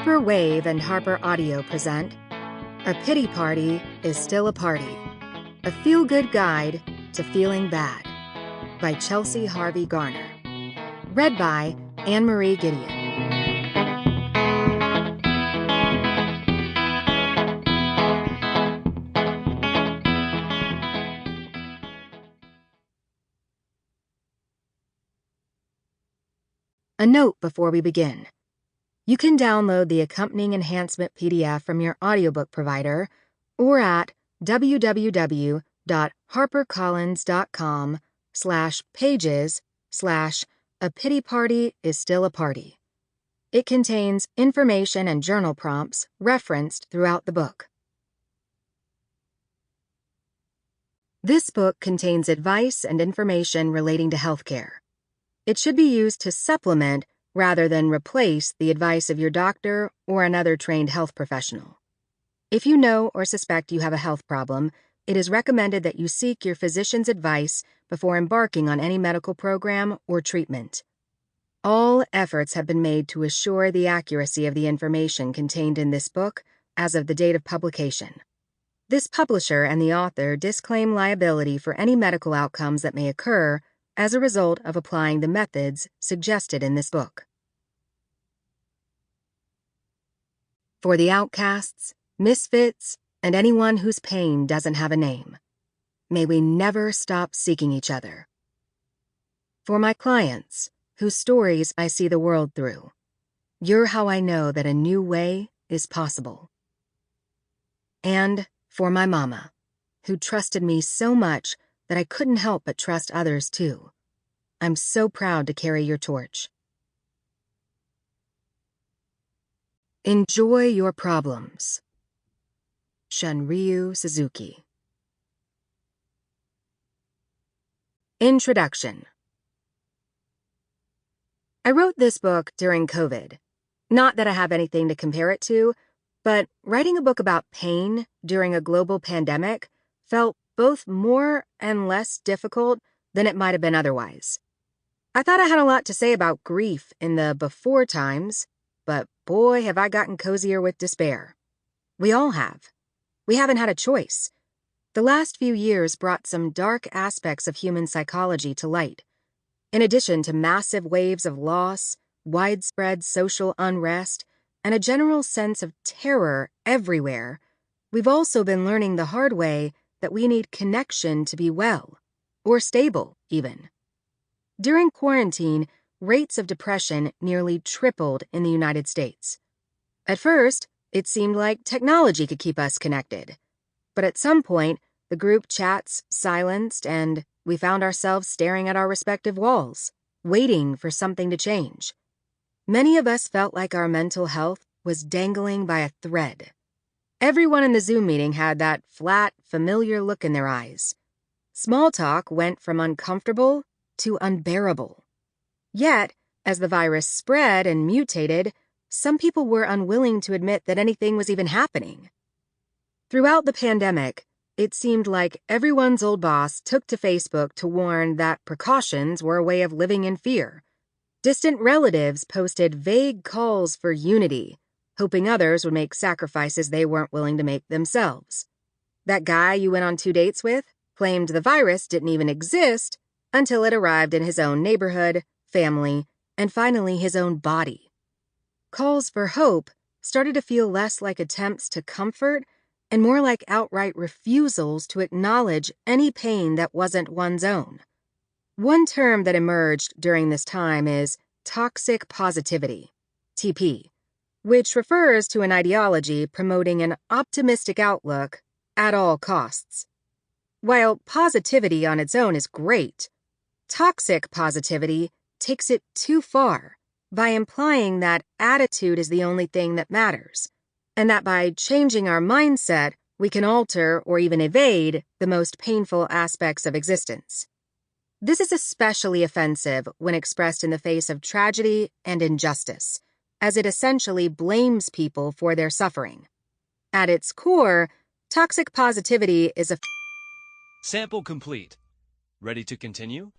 Harper Wave and HarperAudio present A Pity Party is Still a Party, a feel-good guide to feeling bad, by Chelsea Harvey Garner. Read by Anne-Marie Gideon. A note before we begin. You can download the accompanying enhancement PDF from your audiobook provider or at www.harpercollins.com/pages/A Pity Party is Still a Party. It contains information and journal prompts referenced throughout the book. This book contains advice and information relating to healthcare. It should be used to supplement rather than replace the advice of your doctor or another trained health professional. If you know or suspect you have a health problem, it is recommended that you seek your physician's advice before embarking on any medical program or treatment. All efforts have been made to assure the accuracy of the information contained in this book as of the date of publication. This publisher and the author disclaim liability for any medical outcomes that may occur as a result of applying the methods suggested in this book. For the outcasts, misfits, and anyone whose pain doesn't have a name, may we never stop seeking each other. For my clients, whose stories I see the world through, you're how I know that a new way is possible. And for my mama, who trusted me so much that I couldn't help but trust others too. I'm so proud to carry your torch. Enjoy your problems. Shunryu Suzuki. Introduction. I wrote this book during COVID. Not that I have anything to compare it to, but writing a book about pain during a global pandemic felt both more and less difficult than it might have been otherwise. I thought I had a lot to say about grief in the before times, but boy, have I gotten cozier with despair. We all have. We haven't had a choice. The last few years brought some dark aspects of human psychology to light. In addition to massive waves of loss, widespread social unrest, and a general sense of terror everywhere, we've also been learning the hard way that we need connection to be well, or stable, even. During quarantine, rates of depression nearly tripled in the United States. At first, it seemed like technology could keep us connected. But at some point, the group chats silenced and we found ourselves staring at our respective walls, waiting for something to change. Many of us felt like our mental health was dangling by a thread. Everyone in the Zoom meeting had that flat, familiar look in their eyes. Small talk went from uncomfortable to unbearable. Yet, as the virus spread and mutated, some people were unwilling to admit that anything was even happening. Throughout the pandemic, it seemed like everyone's old boss took to Facebook to warn that precautions were a way of living in fear. Distant relatives posted vague calls for unity, hoping others would make sacrifices they weren't willing to make themselves. That guy you went on 2 dates with claimed the virus didn't even exist until it arrived in his own neighborhood, family, and finally his own body. Calls for hope started to feel less like attempts to comfort and more like outright refusals to acknowledge any pain that wasn't one's own. One term that emerged during this time is toxic positivity, TP, which refers to an ideology promoting an optimistic outlook at all costs. While positivity on its own is great, toxic positivity takes it too far by implying that attitude is the only thing that matters, and that by changing our mindset, we can alter or even evade the most painful aspects of existence. This is especially offensive when expressed in the face of tragedy and injustice, as it essentially blames people for their suffering. At its core, toxic positivity is a Sample complete. Ready to continue?